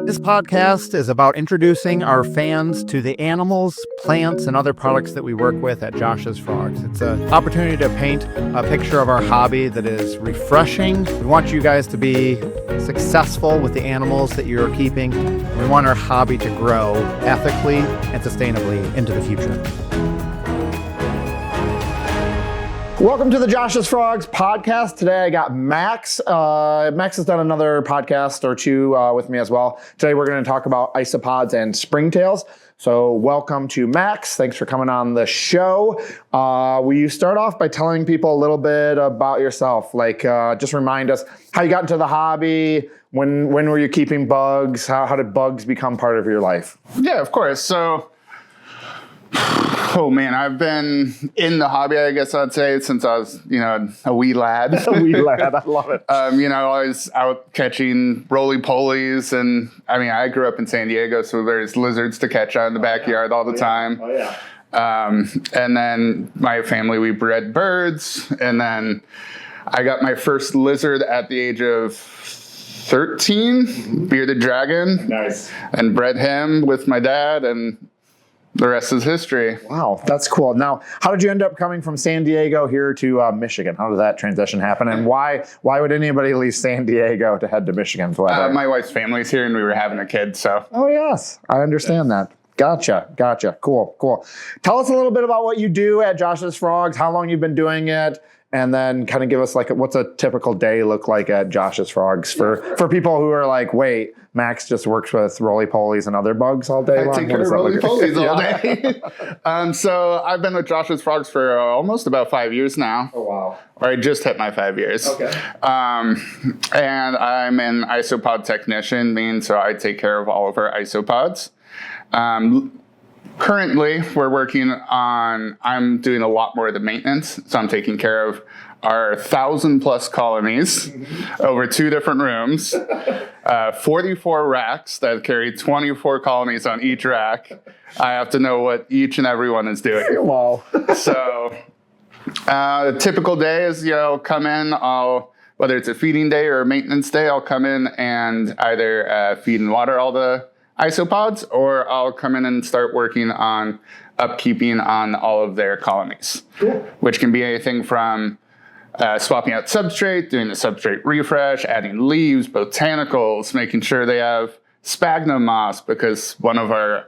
This podcast is about introducing our fans to the animals, plants, and other products that we work with at Josh's Frogs. It's an opportunity to paint a picture of our hobby that is refreshing. We want you guys to be successful with the animals that you're keeping. We want our hobby to grow ethically and sustainably into the future. Welcome to the Josh's Frogs podcast. Today I got Max. Max has done another podcast or two with me as well. Today we're going to talk about isopods and springtails. So welcome to Max. Thanks for coming on the show. Will you start off by telling people a little bit about yourself? Like just remind us how you got into the hobby. When were you keeping bugs? How did bugs become part of your life? Yeah, of course. So oh man, I've been in the hobby, I guess I'd say, since I was, a wee lad. A wee lad, I love it. I was out catching roly-polies, and I grew up in San Diego, so there's lizards to catch out in the backyard all the time. Oh yeah. And then my family, we bred birds, and then I got my first lizard at the age of 13, bearded dragon. Nice. And bred him with my dad, and the rest is history. Wow, that's cool. Now, how did you end up coming from San Diego here to Michigan? How did that transition happen? And why would anybody leave San Diego to head to Michigan? My wife's family's here, and we were having a kid, so. Oh, yes. I understand that. Gotcha. Cool. Tell us a little bit about what you do at Josh's Frogs, how long you've been doing it, and then kind of give us what's a typical day look like at Josh's Frogs for people who are like, wait, Max just works with roly-polies and other bugs all day long? I take care of roly-polies all day. So I've been with Josh's Frogs for almost about 5 years now. Oh, wow. Or I just hit my 5 years. Okay. And I'm an isopod technician, so I take care of all of our isopods. Currently, I'm doing a lot more of the maintenance, so I'm taking care of our 1,000+ colonies over 2 different rooms, 44 racks that carry 24 colonies on each rack. I have to know what each and every one is doing. Wow. So, a typical day is, come in, whether it's a feeding day or a maintenance day, I'll come in and either feed and water all the isopods, or I'll come in and start working on upkeeping on all of their colonies, cool. Which can be anything from swapping out substrate, doing the substrate refresh, adding leaves, botanicals, making sure they have sphagnum moss, because one of our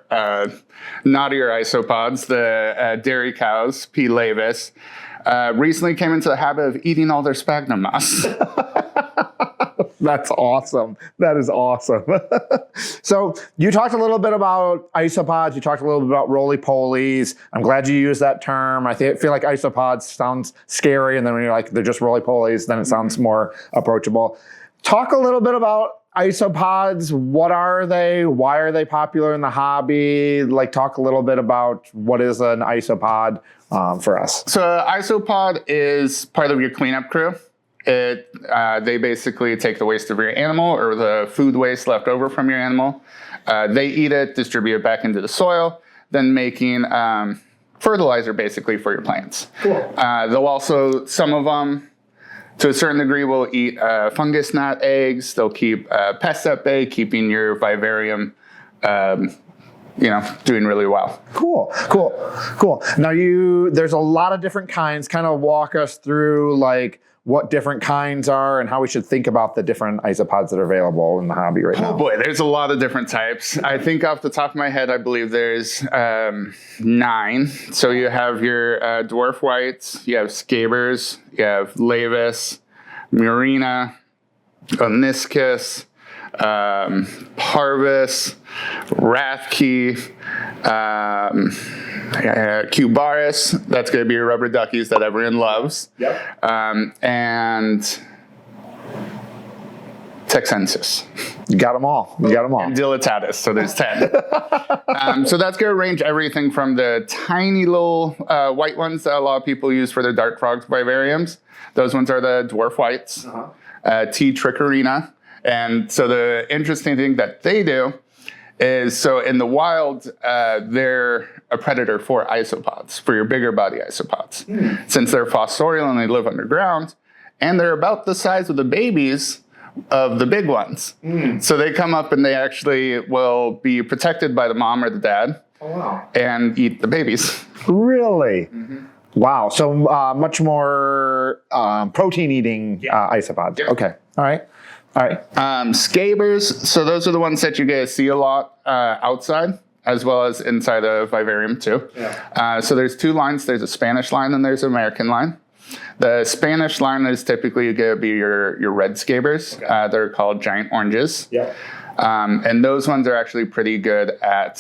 naughtier isopods, the dairy cows, P. laevis, recently came into the habit of eating all their sphagnum moss. That's awesome. That is awesome. So you talked a little bit about isopods. You talked a little bit about roly-polies. I'm glad you used that term. I feel like isopods sounds scary, and then when you're like, they're just roly-polies, then it sounds more approachable. Talk a little bit about isopods. What are they? Why are they popular in the hobby? Talk a little bit about what is an isopod for us. So isopod is part of your cleanup crew. They basically take the waste of your animal or the food waste left over from your animal. They eat it, distribute it back into the soil, then making fertilizer basically for your plants. Cool. They'll also, some of them, to a certain degree, will eat fungus gnat eggs. They'll keep pests at bay, keeping your vivarium doing really well. Cool. Now there's a lot of different kinds. Kind of walk us through what different kinds are and how we should think about the different isopods that are available in the hobby right now. Oh boy, there's a lot of different types. I think off the top of my head, I believe there's 9. So you have your dwarf whites, you have scabers, you have laevis, murina, oniscus, parvis, rathke, cubaris, that's going to be your rubber duckies that everyone loves. Yep. And texensis. You got them all. And dilatatus, so there's 10. So that's going to range everything from the tiny little white ones that a lot of people use for their dart frogs vivariums. Those ones are the dwarf whites. T. trichorina. And so the interesting thing that they do is, so in the wild, they're a predator for isopods, for your bigger body isopods. Since they're fossorial and they live underground, and they're about the size of the babies, of the big ones. So they come up and they actually will be protected by the mom or the dad and eat the babies. Really? Wow. So much more protein eating isopods. Yep. Okay. All right. Scabers. So those are the ones that you guys see a lot outside, as well as inside a vivarium too. So there's two lines. There's a Spanish line and there's an American line. The Spanish line is typically going to be your red scabers. They're called giant oranges. And those ones are actually pretty good at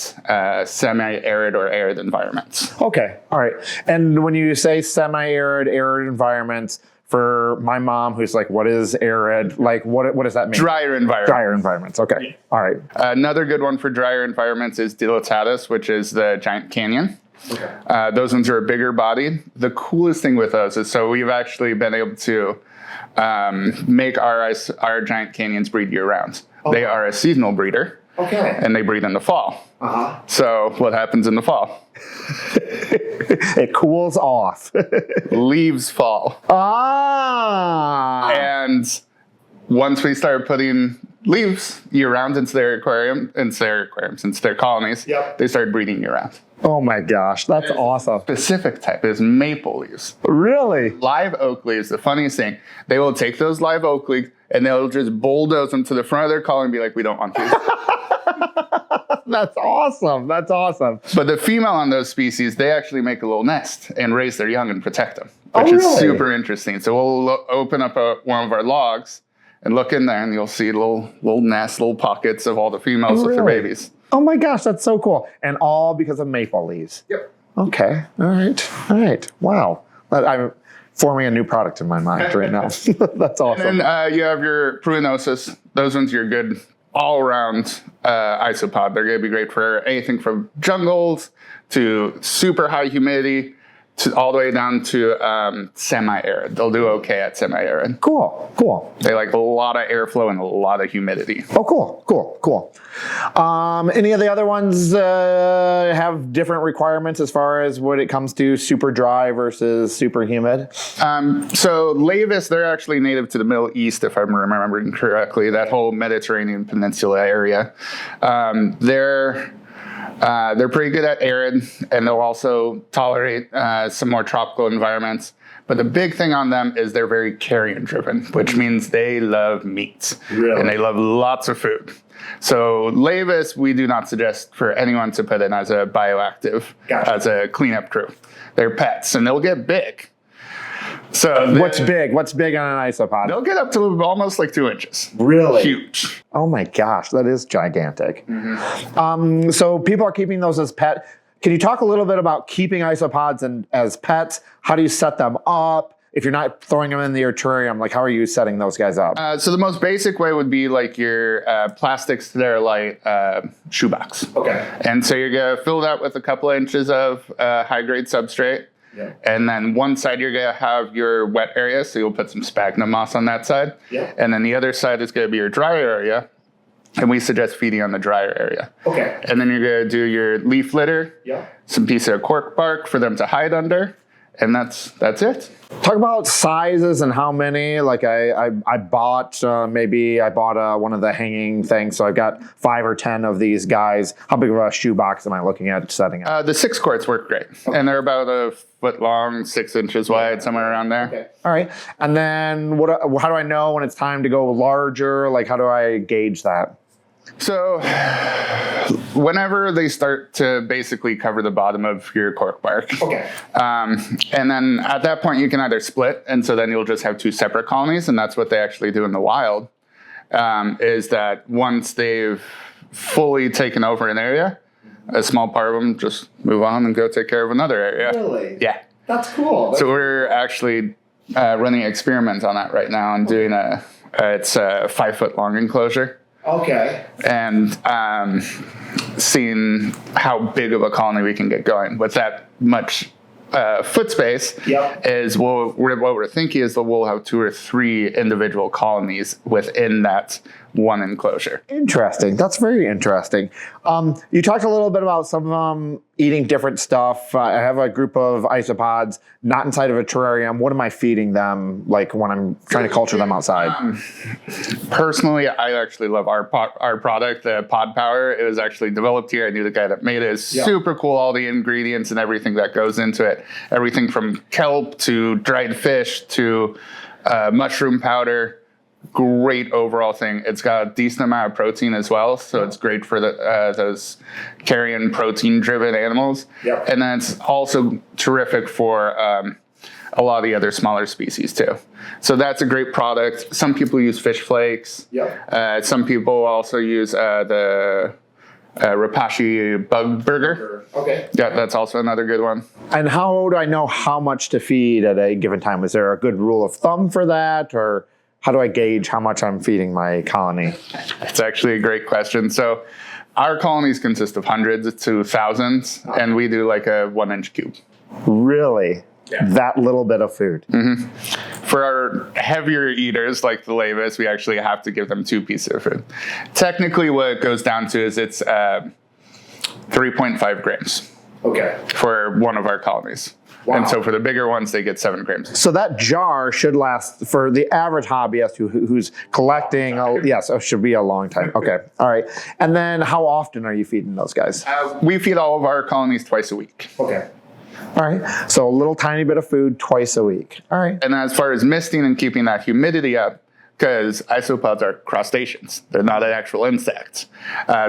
semi-arid or arid environments. Okay. All right. And when you say semi-arid, arid environments, for my mom, who's like, what is arid? Like, what does that mean? Drier environments. Drier environments. Okay. All right. Another good one for drier environments is Dilatatus, which is the giant canyon. Those ones are bigger bodied. The coolest thing with those is, so we've actually been able to make our giant canyons breed year round. They are a seasonal breeder. And they breed in the fall. So what happens in the fall? It cools off. Leaves fall. And once we start putting leaves year round into their colonies, they start breeding year round. Oh my gosh, that's awesome. Specific type is maple leaves. Really? Live oak leaves, the funniest thing, they will take those live oak leaves and they'll just bulldoze them to the front of their colony and be like, we don't want these. That's awesome. That's awesome. But the female on those species, they actually make a little nest and raise their young and protect them, which is super interesting. So we'll open up one of our logs and look in there and you'll see little nests, little pockets of all the females with their babies. Oh my gosh, that's so cool. And all because of maple leaves. Okay. All right. Wow. I'm forming a new product in my mind right now. That's awesome. And you have your pruinosis. Those ones are good all-around isopod. They're going to be great for anything from jungles to super high humidity to all the way down to semi-arid. They'll do okay at semi-arid. Cool. They like a lot of airflow and a lot of humidity. Oh, cool. Any of the other ones have different requirements as far as when it comes to super dry versus super humid? So Laevis, they're actually native to the Middle East, if I'm remembering correctly, that whole Mediterranean Peninsula area. They're pretty good at arid, and they'll also tolerate some more tropical environments. But the big thing on them is they're very carrion driven, which means they love meat. And they love lots of food. So Laevis, we do not suggest for anyone to put in as a bioactive, as a cleanup crew. They're pets, and they'll get big. So what's big? What's big on an isopod? They'll get up to almost like 2 inches. Really? Huge. Oh my gosh, that is gigantic. So people are keeping those as pet. Can you talk a little bit about keeping isopods as pets? How do you set them up? If you're not throwing them in your terrarium, like how are you setting those guys up? So the most basic way would be like your plastic Sterilite shoebox. And so you're going to fill that with a couple of inches of high-grade substrate. And then one side you're going to have your wet area, so you'll put some sphagnum moss on that side. And then the other side is going to be your dry area, and we suggest feeding on the drier area. And then you're going to do your leaf litter, some piece of cork bark for them to hide under, and that's it. Talk about sizes and how many. Like I bought one of the hanging things, so I've got 5 or 10 of these guys. How big of a shoebox am I looking at setting up? The 6 quarts work great, and they're about a foot long, 6 inches wide, somewhere around there. All right, and then how do I know when it's time to go larger? Like how do I gauge that? So whenever they start to basically cover the bottom of your cork bark, and then at that point you can either split, and so then you'll just have 2 separate colonies, and that's what they actually do in the wild, is that once they've fully taken over an area, a small part of them just move on and go take care of another area. Really? Yeah. That's cool. So we're actually running experiments on that right now and doing it's a 5-foot long enclosure. And seeing how big of a colony we can get going with that much foot space. Is what we're thinking is that we'll have 2 or 3 individual colonies within that one enclosure. Interesting. That's very interesting. You talked a little bit about some of them eating different stuff. I have a group of isopods not inside of a terrarium. What am I feeding them like when I'm trying to culture them outside? Personally, I actually love our product, the Pod Power. It was actually developed here. I knew the guy that made it. It's super cool, all the ingredients and everything that goes into it. Everything from kelp to dried fish to mushroom powder. Great overall thing. It's got a decent amount of protein as well, so it's great for those carrion protein-driven animals. Yep. And then it's also terrific for a lot of the other smaller species too. So that's a great product. Some people use fish flakes. Yep. Some people also use the Rapashi bug burger. Okay. Yeah, that's also another good one. And how do I know how much to feed at a given time? Is there a good rule of thumb for that, or how do I gauge how much I'm feeding my colony? It's actually a great question. So our colonies consist of hundreds to thousands, and we do like a 1-inch cube. Really? Yeah. That little bit of food? Mm-hmm. For our heavier eaters, like the lavis, we actually have to give them 2 pieces of food. Technically, what it goes down to is it's 3.5 grams. Okay. For one of our colonies. Wow. And so for the bigger ones, they get 7 grams. So that jar should last for the average hobbyist who's collecting. Yes, it should be a long time. Okay. All right. And then how often are you feeding those guys? We feed all of our colonies twice a week. Okay. All right. So a little tiny bit of food twice a week. All right. And as far as misting and keeping that humidity up, because isopods are crustaceans. They're not actual insects.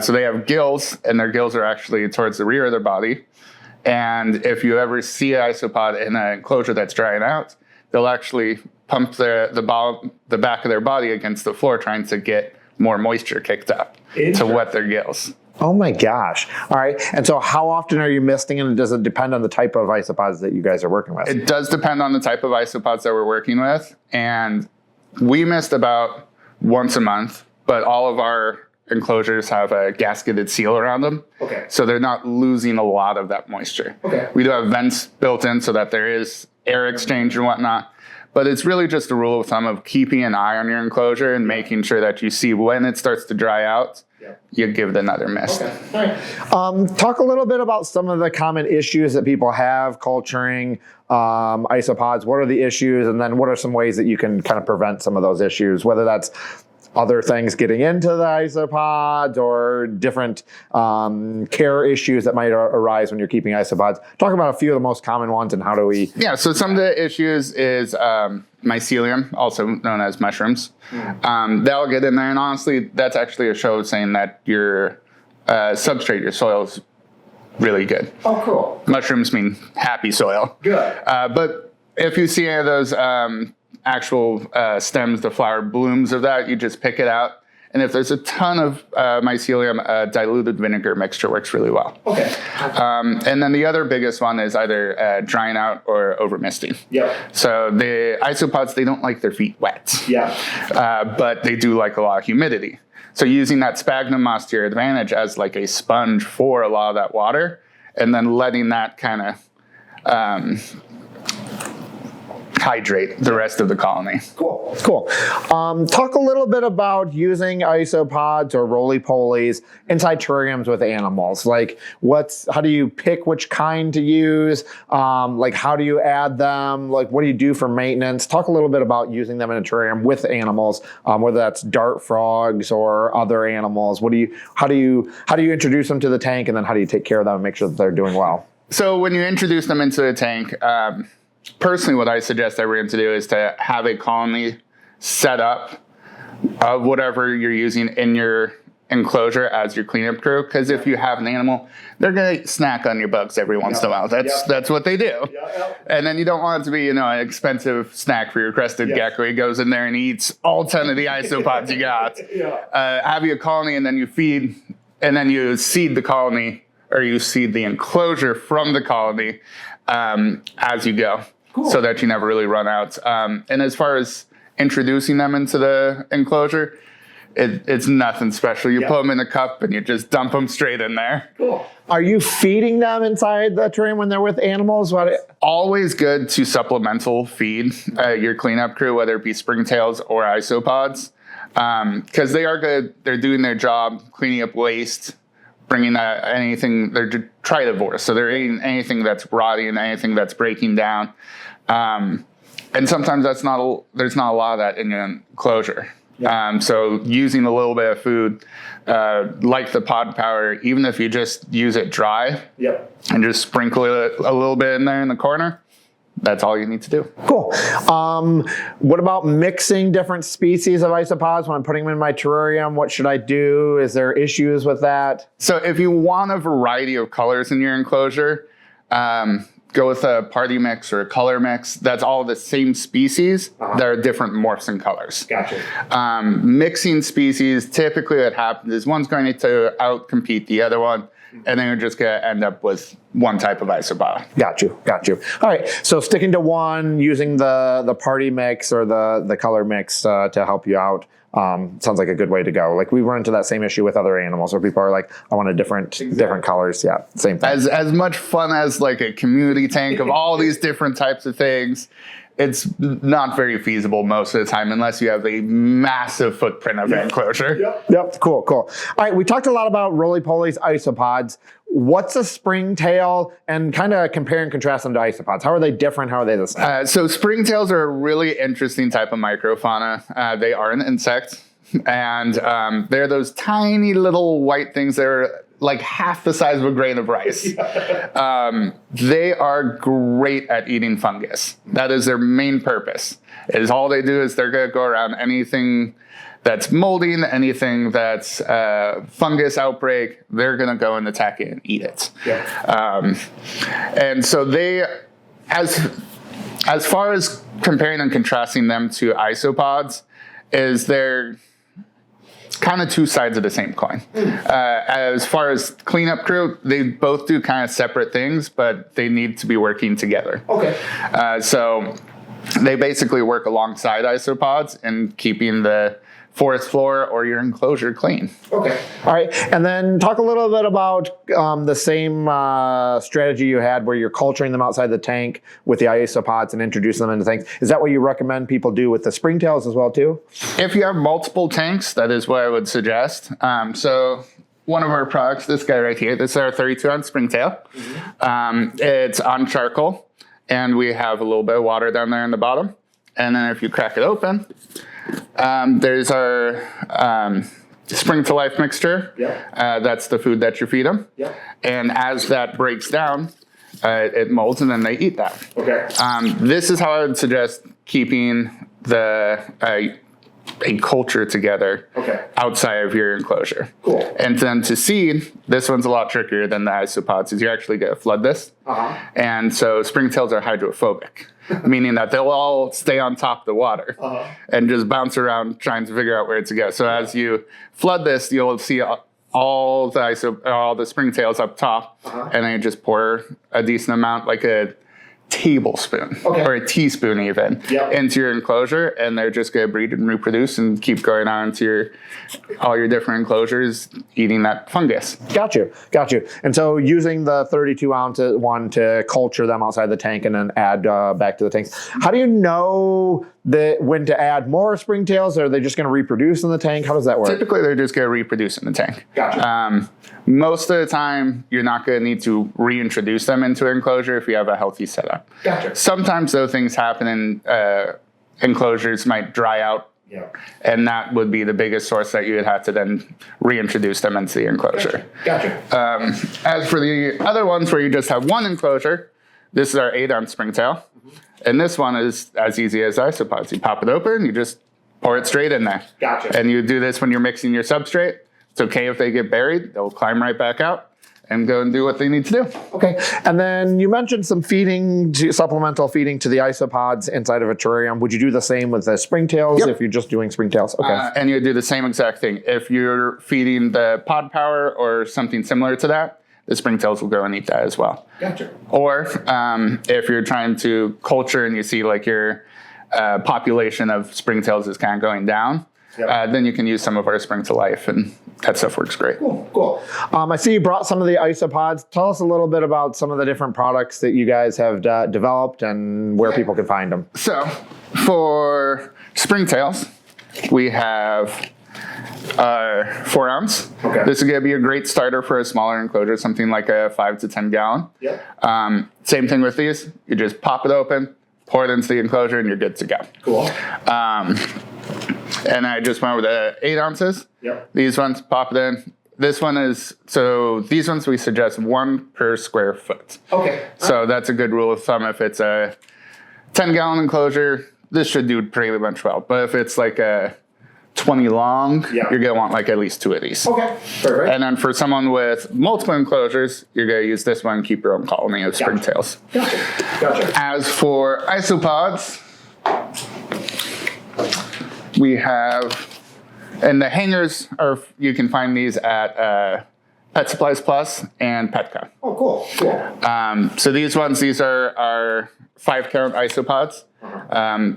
So they have gills, and their gills are actually towards the rear of their body. And if you ever see an isopod in an enclosure that's drying out, they'll actually pump the back of their body against the floor, trying to get more moisture kicked up to wet their gills. Oh my gosh. All right. And so how often are you misting, and does it depend on the type of isopods that you guys are working with? It does depend on the type of isopods that we're working with. And we mist about once a month, but all of our enclosures have a gasketed seal around them. Okay. So they're not losing a lot of that moisture. Okay. We do have vents built in so that there is air exchange and whatnot. But it's really just a rule of thumb of keeping an eye on your enclosure and making sure that you see when it starts to dry out, you give it another mist. Okay. All right. Talk a little bit about some of the common issues that people have culturing isopods. What are the issues? And then what are some ways that you can kind of prevent some of those issues, whether that's other things getting into the isopods or different care issues that might arise when you're keeping isopods. Talk about a few of the most common ones and how do we... Yeah, so some of the issues is mycelium, also known as mushrooms. That'll get in there, and honestly, that's actually a show saying that your substrate, your soil is really good. Oh, cool. Mushrooms mean happy soil. Good. But if you see any of those actual stems, the flower blooms of that, you just pick it out. And if there's a ton of mycelium, diluted vinegar mixture works really well. Okay. And then the other biggest one is either drying out or over misting. Yeah. So the isopods, they don't like their feet wet. Yeah. But they do like a lot of humidity. So using that sphagnum moss to your advantage as like a sponge for a lot of that water, and then letting that kind of hydrate the rest of the colony. Cool. Cool. Talk a little bit about using isopods or roly-polies inside terrariums with animals. Like, how do you pick which kind to use? Like, how do you add them? Like, what do you do for maintenance? Talk a little bit about using them in a terrarium with animals, whether that's dart frogs or other animals. How do you introduce them to the tank, and then how do you take care of them and make sure that they're doing well? So when you introduce them into the tank, personally, what I suggest everyone to do is to have a colony set up of whatever you're using in your enclosure as your cleanup crew. Because if you have an animal, they're going to snack on your bugs every once in a while. That's what they do. And then you don't want it to be, an expensive snack for your crested gecko. He goes in there and eats all 10 of the isopods you got. Have you a colony, and then you feed, and then you seed the colony, or you seed the enclosure from the colony as you go. Cool. So that you never really run out. And as far as introducing them into the enclosure, it's nothing special. You put them in a cup and you just dump them straight in there. Cool. Are you feeding them inside the terrarium when they're with animals? Always good to supplemental feed your cleanup crew, whether it be springtails or isopods. because they are good. They're doing their job, cleaning up waste, bringing anything. They're detritivores, so they're eating anything that's rotting, anything that's breaking down. And sometimes there's not a lot of that in your enclosure. Yeah. So using a little bit of food, like the pod powder, even if you just use it dry, yep, and just sprinkle it a little bit in there in the corner, that's all you need to do. Cool. What about mixing different species of isopods when I'm putting them in my terrarium? What should I do? Is there issues with that? So if you want a variety of colors in your enclosure, go with a party mix or a color mix. That's all the same species. That are different morphs and colors. Gotcha. Mixing species, typically what happens is one's going to outcompete the other one, and then you're just going to end up with one type of isopod. Got you. All right, so sticking to one, using the party mix or the color mix to help you out. Sounds like a good way to go. Like we run into that same issue with other animals where people are like, I want a different colors. Yeah, same thing. As much fun as like a community tank of all these different types of things, it's not very feasible most of the time unless you have a massive footprint of enclosure. Yep. Cool. All right, we talked a lot about roly-poly's isopods. What's a springtail, and kind of compare and contrast them to isopods? How are they different? How are they the same? So springtails are a really interesting type of microfauna. They are an insect, and they're those tiny little white things that are like half the size of a grain of rice. They are great at eating fungus. That is their main purpose. All they do is they're going to go around anything that's molding, anything that's fungus outbreak, they're going to go and attack it and eat it. Yeah. And so they, as far as comparing and contrasting them to isopods, is they're kind of two sides of the same coin. As far as cleanup crew, they both do kind of separate things, but they need to be working together. Okay. So they basically work alongside isopods in keeping the forest floor or your enclosure clean. Okay. All right. And then talk a little bit about the same strategy you had where you're culturing them outside the tank with the isopods and introducing them into things. Is that what you recommend people do with the springtails as well too? If you have multiple tanks, that is what I would suggest. So one of our products, this guy right here, this is our 32-ounce springtail. It's on charcoal, and we have a little bit of water down there in the bottom. And then if you crack it open, there's our Spring to Life mixture. That's the food that you feed them. And as that breaks down, it molds, and then they eat that. Okay. This is how I would suggest keeping a culture together outside of your enclosure. Cool. And then to seed, this one's a lot trickier than the isopods, is you actually get to flood this. And so springtails are hydrophobic, meaning that they'll all stay on top of the water and just bounce around trying to figure out where to go. So as you flood this, you'll see all the springtails up top, and then you just pour a decent amount, like a tablespoon or a teaspoon even, into your enclosure, and they're just going to breed and reproduce and keep going on into all your different enclosures, eating that fungus. Got you. And so using the 32-ounce one to culture them outside the tank and then add back to the tanks. How do you know when to add more springtails? Are they just going to reproduce in the tank? How does that work? Typically, they're just going to reproduce in the tank. Gotcha. Most of the time, you're not going to need to reintroduce them into an enclosure if you have a healthy setup. Gotcha. Sometimes, though, things happen and enclosures might dry out. And that would be the biggest source that you would have to then reintroduce them into the enclosure. Gotcha. As for the other ones where you just have one enclosure, this is our 8-ounce springtail. And this one is as easy as isopods. You pop it open, you just pour it straight in there. Gotcha. And you do this when you're mixing your substrate. It's okay if they get buried. They'll climb right back out and go and do what they need to do. Okay. And then you mentioned some supplemental feeding to the isopods inside of a terrarium. Would you do the same with the springtails if you're just doing springtails? Okay. And you do the same exact thing. If you're feeding the pod power or something similar to that, the springtails will go and eat that as well. Gotcha. Or if you're trying to culture and you see like your population of springtails is kind of going down, then you can use some of our Spring to Life, and that stuff works great. Cool. I see you brought some of the isopods. Tell us a little bit about some of the different products that you guys have developed and where people can find them. So for springtails, we have our 4 ounce. Okay. This is going to be a great starter for a smaller enclosure, something like a 5 to 10 gallon. Yep. Same thing with these. You just pop it open, pour it into the enclosure, and you're good to go. Cool. And I just went with the 8 ounces. Yep. These ones, pop it in. This one is, so these ones we suggest 1 per square foot. Okay. So that's a good rule of thumb. If it's a 10-gallon enclosure, this should do pretty much well. But if it's like a 20 long, Yeah. you're going to want like at least 2 of these. Okay. Perfect. And then for someone with multiple enclosures, you're going to use this one, keep your own colony of Springtails. Gotcha. As for isopods, we have, and the hangers are, you can find these at Pet Supplies Plus and Petco. Oh, cool. So these ones, these are our 5-count isopods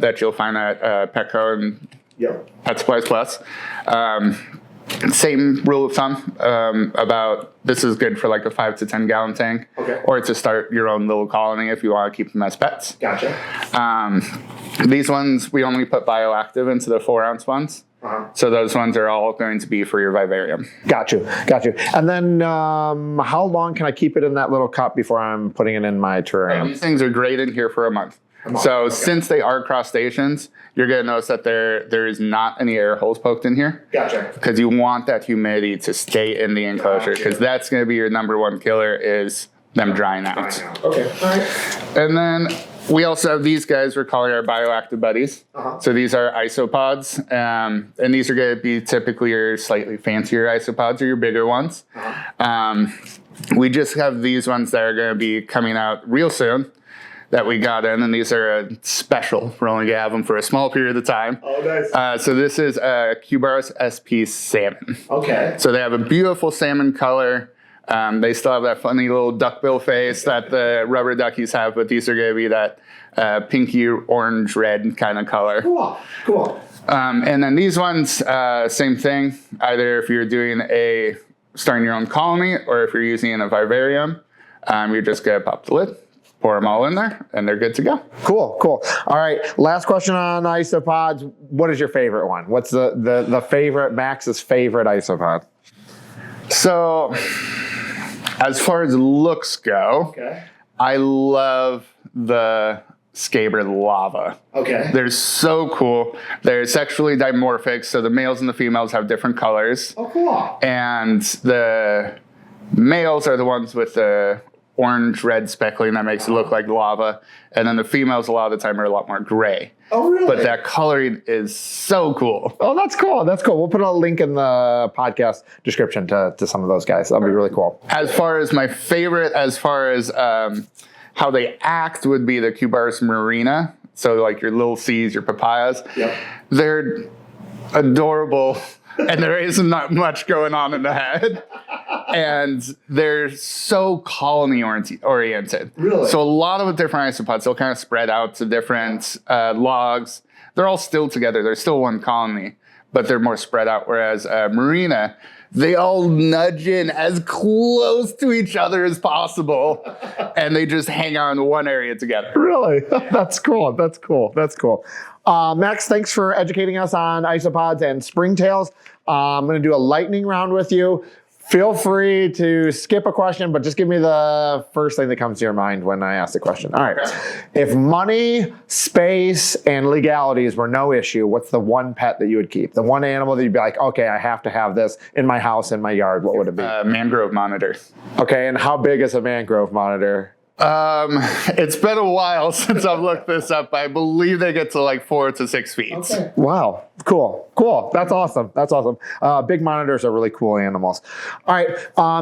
that you'll find at Petco and Yep. Pet Supplies Plus. Same rule of thumb about this is good for like a 5 to 10 gallon tank, Okay. or to start your own little colony if you want to keep them as pets. Gotcha. These ones, we only put bioactive into the 4 ounce ones. So those ones are all going to be for your vivarium. Got you. And then how long can I keep it in that little cup before I'm putting it in my terrarium? These things are great in here for a month. So since they are crustaceans, you're going to notice that there is not any air holes poked in here. Gotcha. Because you want that humidity to stay in the enclosure, because that's going to be your number one killer, is them drying out. Okay. All right. And then we also have these guys we're calling our bioactive buddies. So these are isopods, and these are going to be typically your slightly fancier isopods or your bigger ones. We just have these ones that are going to be coming out real soon that we got in, and these are a special. We're only going to have them for a small period of time. Oh, nice. So this is a Cubaris SP salmon. Okay. So they have a beautiful salmon color. They still have that funny little duckbill face that the rubber duckies have, but these are going to be that pinky orange red kind of color. Cool. And then these ones, same thing. Either if you're doing starting your own colony, or if you're using in a vivarium, you're just going to pop the lid, pour them all in there, and they're good to go. Cool. All right. Last question on isopods. What is your favorite one? What's the favorite, Max's favorite isopod? So, as far as looks go, I love the scabbard lava. Okay. They're so cool. They're sexually dimorphic, so the males and the females have different colors. Oh, cool. And the males are the ones with the orange-red speckling that makes it look like lava. And then the females, a lot of the time, are a lot more gray. Oh, really? But that coloring is so cool. Oh, that's cool. We'll put a link in the podcast description to some of those guys. That'll be really cool. As far as my favorite, as far as how they act, would be the Cubaris marina. So like your little C's, your papayas. Yep. They're adorable, and there isn't not much going on in the head. And they're so colony oriented. Really? So a lot of the different isopods, they'll kind of spread out to different logs. They're all still together. They're still one colony, but they're more spread out. Whereas marina, they all nudge in as close to each other as possible, and they just hang out in one area together. Really? That's cool. Max, thanks for educating us on isopods and springtails. I'm going to do a lightning round with you. Feel free to skip a question, but just give me the first thing that comes to your mind when I ask the question. All right. If money, space, and legalities were no issue, what's the one pet that you would keep? The one animal that you'd be like, okay, I have to have this in my house, in my yard. What would it be? Mangrove monitor. Okay, and how big is a mangrove monitor? It's been a while since I've looked this up. I believe they get to like 4 to 6 feet. Okay. Wow. Cool. That's awesome. Big monitors are really cool animals. All right.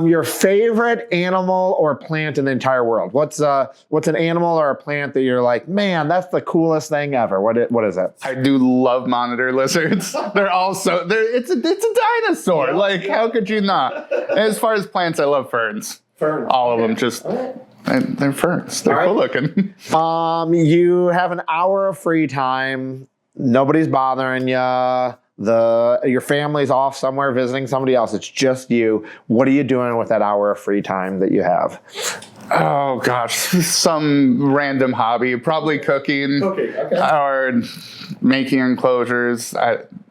Your favorite animal or plant in the entire world? What's an animal or a plant that you're like, man, that's the coolest thing ever? What is it? I do love monitor lizards. It's a dinosaur. How could you not? And as far as plants, I love ferns. All of them, just they're ferns. They're cool looking. You have an hour of free time. Nobody's bothering you. your family's off somewhere visiting somebody else. It's just you. What are you doing with that hour of free time that you have? Oh gosh, some random hobby, probably cooking, or making enclosures.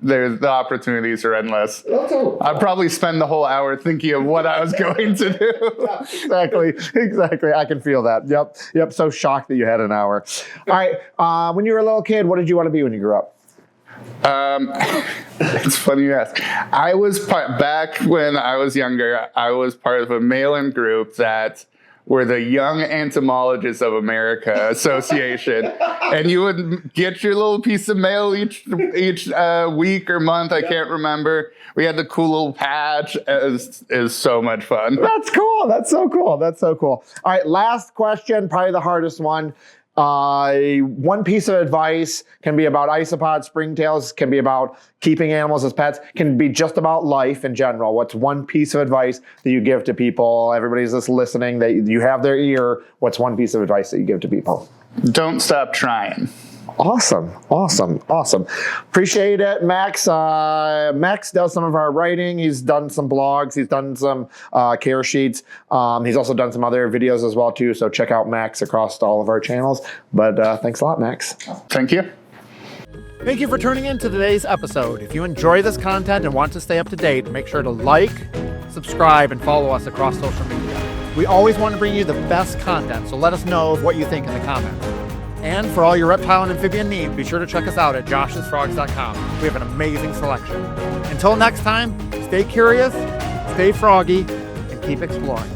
The opportunities are endless. I'd probably spend the whole hour thinking of what I was going to do. Exactly. I can feel that. Yep. So shocked that you had an hour. All right. When you were a little kid, what did you want to be when you grew up? It's funny you ask. I was back when I was younger. I was part of a mail-in group that were the Young Entomologists of America Association, and you would get your little piece of mail each week or month. I can't remember. We had the cool little patch. It was so much fun. That's cool. That's so cool. All right, last question, probably the hardest one. One piece of advice can be about isopods, springtails, can be about keeping animals as pets, can be just about life in general. What's one piece of advice that you give to people? Everybody's just listening, that you have their ear. What's one piece of advice that you give to people? Don't stop trying. Awesome. Appreciate it, Max. Max does some of our writing. He's done some blogs. He's done some care sheets. He's also done some other videos as well, too. So check out Max across all of our channels. But thanks a lot, Max. Thank you. Thank you for tuning in to today's episode. If you enjoy this content and want to stay up to date, make sure to like, subscribe, and follow us across social media. We always want to bring you the best content, so let us know what you think in the comments. And for all your reptile and amphibian needs, be sure to check us out at joshsfrogs.com. We have an amazing selection. Until next time, stay curious, stay froggy, and keep exploring.